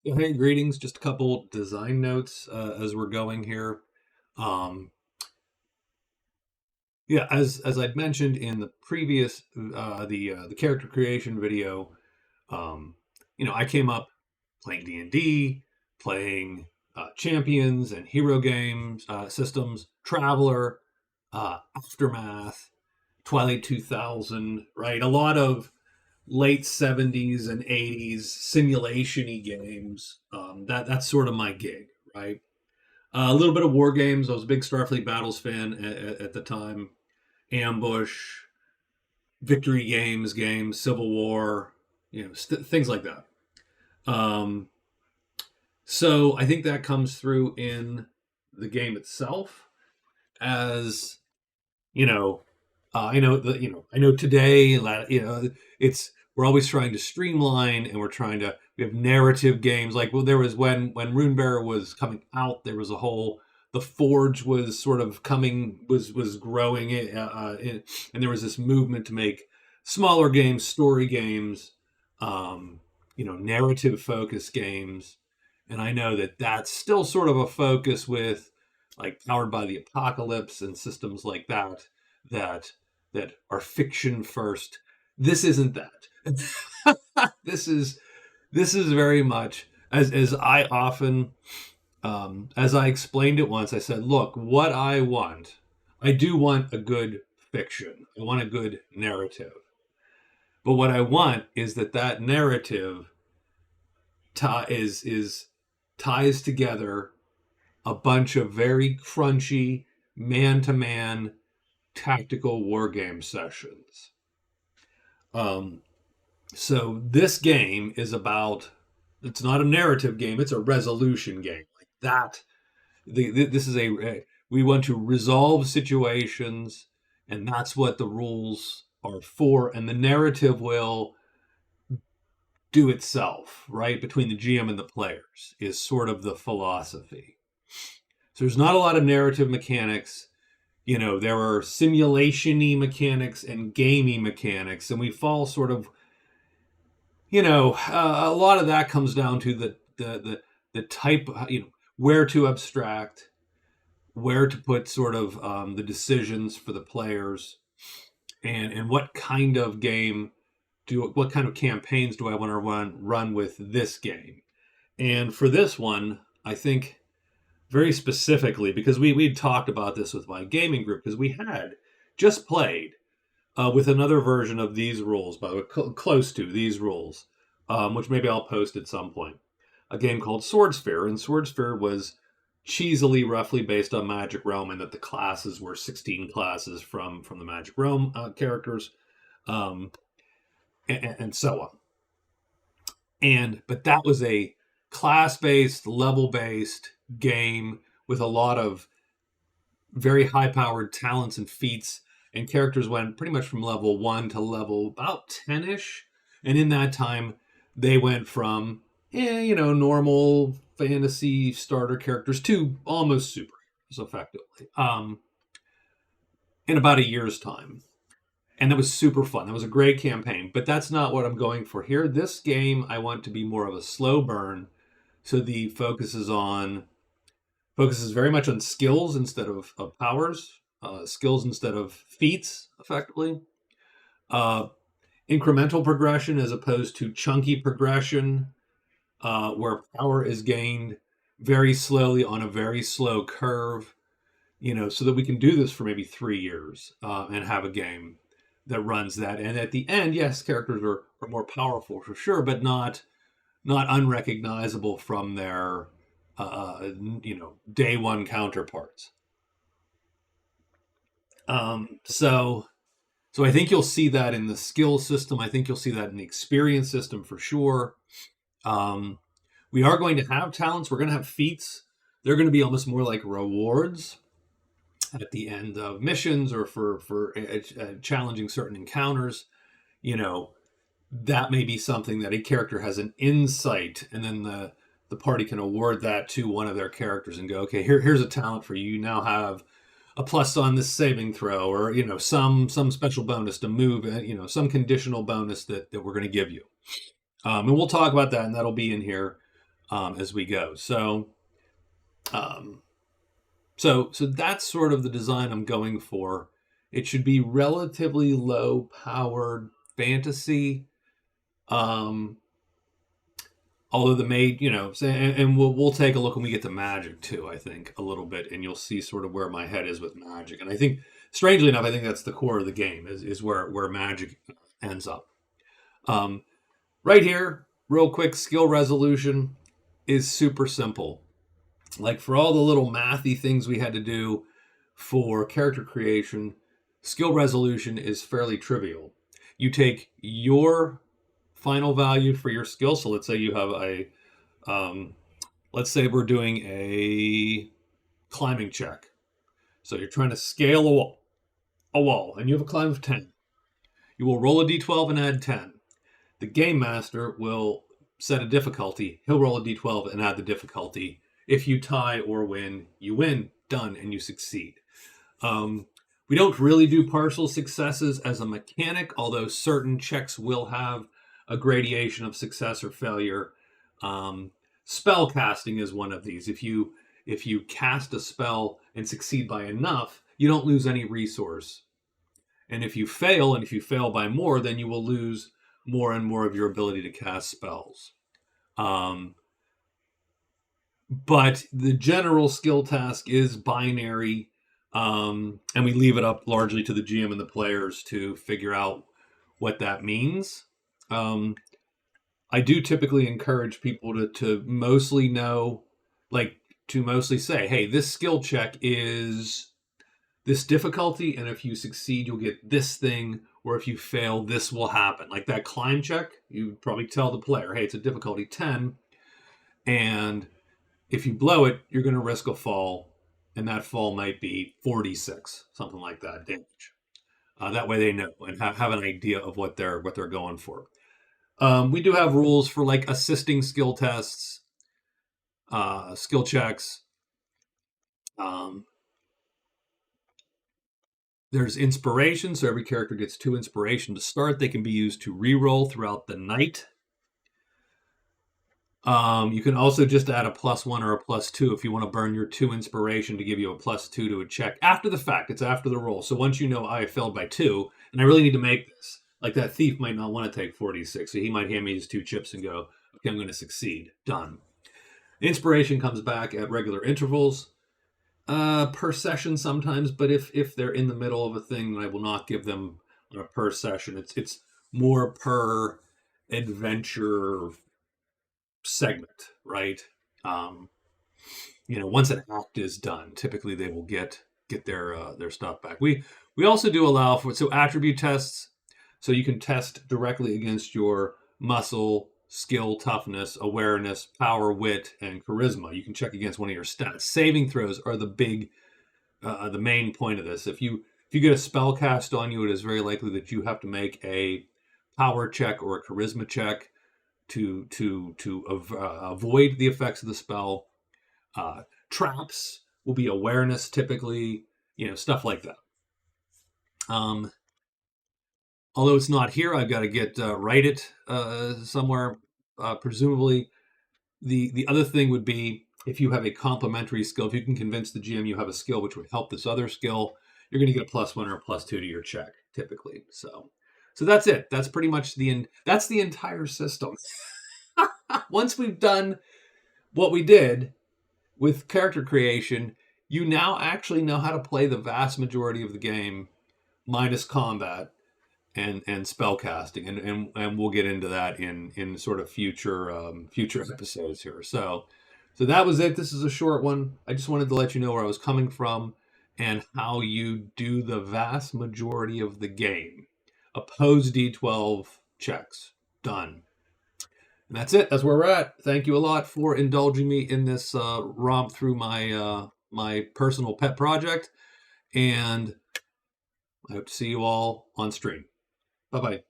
Hey, greetings. Just a couple design notes as we're going here. Um, yeah, as I'd mentioned in the previous the character creation video, um, I came up playing D&D, playing Champions and hero games systems, Traveler, Aftermath, Twilight 2000, right? A lot of late 70s and 80s simulation-y games. That's sort of my gig, right? A little bit of war games. I was a big Starfleet Battles fan at the time. Ambush, victory games, Civil War, things like that. Um, so I think that comes through in the game itself as you know, I know today, it's we're always trying to streamline, and we have narrative games. Like, well, there was when Runebearer was coming out, there was a whole the Forge was sort of was growing and there was this movement to make smaller games, story games, narrative focused games. And I know that that's still sort of a focus with like Powered by the Apocalypse and systems like that that are fiction first. This isn't that. this is this is very much as I often as I explained it once. I said, look, what I do want a good fiction. I want a good narrative. But what I want is that narrative is ties together a bunch of very crunchy man to man tactical war game sessions. Um, so this game is about, it's not a narrative game, it's a resolution game. Like that, this is we want to resolve situations, and that's what the rules are for. And the narrative will do itself, right? Between the GM and the players is sort of the philosophy. So there's not a lot of narrative mechanics. There are simulation-y mechanics and gamey mechanics, and we fall sort of, a lot of that comes down to the type, where to abstract, where to put sort of the decisions for the players, and what kind of game what kind of campaigns do I want to run with this game. And for this one, I think very specifically, because we'd talked about this with my gaming group, because we had just played with another version of these rules, but close to these rules, which maybe I'll post at some point, a game called Swordsphere. And Swordsphere was cheesily roughly based on Magic Realm, and that the classes were 16 classes from the Magic Realm characters, um, and so on. But that was a class-based, level-based game with a lot of very high-powered talents and feats, and characters went pretty much from level 1 to level about 10-ish. And in that time, they went from normal fantasy starter characters to almost superheroes, effectively, in about a year's time. And that was super fun. That was a great campaign. But that's not what I'm going for here. This game, I want to be more of a slow burn. So the focuses very much on skills instead of powers, skills instead of feats, effectively. Incremental progression as opposed to chunky progression, where power is gained very slowly on a very slow curve, so that we can do this for maybe 3 years and have a game that runs that. And at the end, yes, characters are more powerful for sure, but not unrecognizable from their day one counterparts. So I think you'll see that in the skill system. I think you'll see that in the experience system for sure. We are going to have talents. We're going to have feats. They're going to be almost more like rewards at the end of missions or for challenging certain encounters. That may be something that a character has an insight, and then the party can award that to one of their characters and go, okay, here's a talent for you. You now have a plus on this saving throw, or some special bonus to move, some conditional bonus that we're going to give you. And we'll talk about that, and that'll be in here as we go. Um, so that's sort of the design I'm going for. It should be relatively low powered fantasy. Um, Although the maid, and we'll take a look when we get to magic too. I think a little bit, and you'll see sort of where my head is with magic. And I think, strangely enough, I think that's the core of the game is where magic ends up. Um, right here, real quick, skill resolution is super simple. Like for all the little mathy things we had to do for character creation, skill resolution is fairly trivial. You take your final value for your skill. So let's say you have let's say we're doing a climbing check. So you're trying to scale a wall, and you have a climb of 10. You will roll a d12 and add 10. The game master will set a difficulty. He'll roll a d12 and add the difficulty. If you tie or win, you win. Done, and you succeed. We don't really do partial successes as a mechanic, although certain checks will have a gradation of success or failure. Spell casting is one of these. If you cast a spell and succeed by enough, you don't lose any resource. And if you fail by more, then you will lose more and more of your ability to cast spells. But the general skill task is binary, and we leave it up largely to the GM and the players to figure out what that means. I do typically encourage people to mostly know, like, to mostly say, hey, this skill check is this difficulty, and if you succeed, you'll get this thing, or if you fail, this will happen. Like that climb check, you probably tell the player, hey, it's a difficulty 10, and if you blow it, you're going to risk a fall, and that fall might be 46, something like that, damage. That way they know and have an idea of what they're going for. We do have rules for like assisting skill tests, skill checks. There's inspiration, so every character gets 2 inspiration to start. They can be used to reroll throughout the night. You can also just add a +1 or a +2 if you want to burn your 2 inspiration to give you a +2 to a check after the fact. It's after the roll. So once you know I failed by 2 and I really need to make this, like that thief might not want to take 46, so he might hand me his 2 chips and go, okay, I'm going to succeed. Done. Inspiration comes back at regular intervals, per session sometimes, but if they're in the middle of a thing, then I will not give them on a per session. It's more per adventure segment, right? Once an act is done, typically they will get their stuff back. We also do allow for attribute tests, so you can test directly against your muscle, skill, toughness, awareness, power, wit, and charisma. You can check against one of your stats. Saving throws are the main point of this. If you get a spell cast on you, it is very likely that you have to make a power check or a charisma check to avoid the effects of the spell. Traps will be awareness typically, stuff like that. Although it's not here, I've got to write it somewhere. Presumably, the other thing would be if you have a complementary skill. If you can convince the GM you have a skill which would help this other skill, you're going to get a +1 or a +2 to your check typically. So that's it. That's pretty much that's the entire system. Once we've done what we did with character creation, you now actually know how to play the vast majority of the game, minus combat and spell casting, and we'll get into that in sort of future episodes here. So that was it. This is a short one. I just wanted to let you know where I was coming from and how you do the vast majority of the game. Oppose D12 checks. Done. And that's it. That's where we're at. Thank you a lot for indulging me in this romp through my my personal pet project. And I hope to see you all on stream. Bye-bye.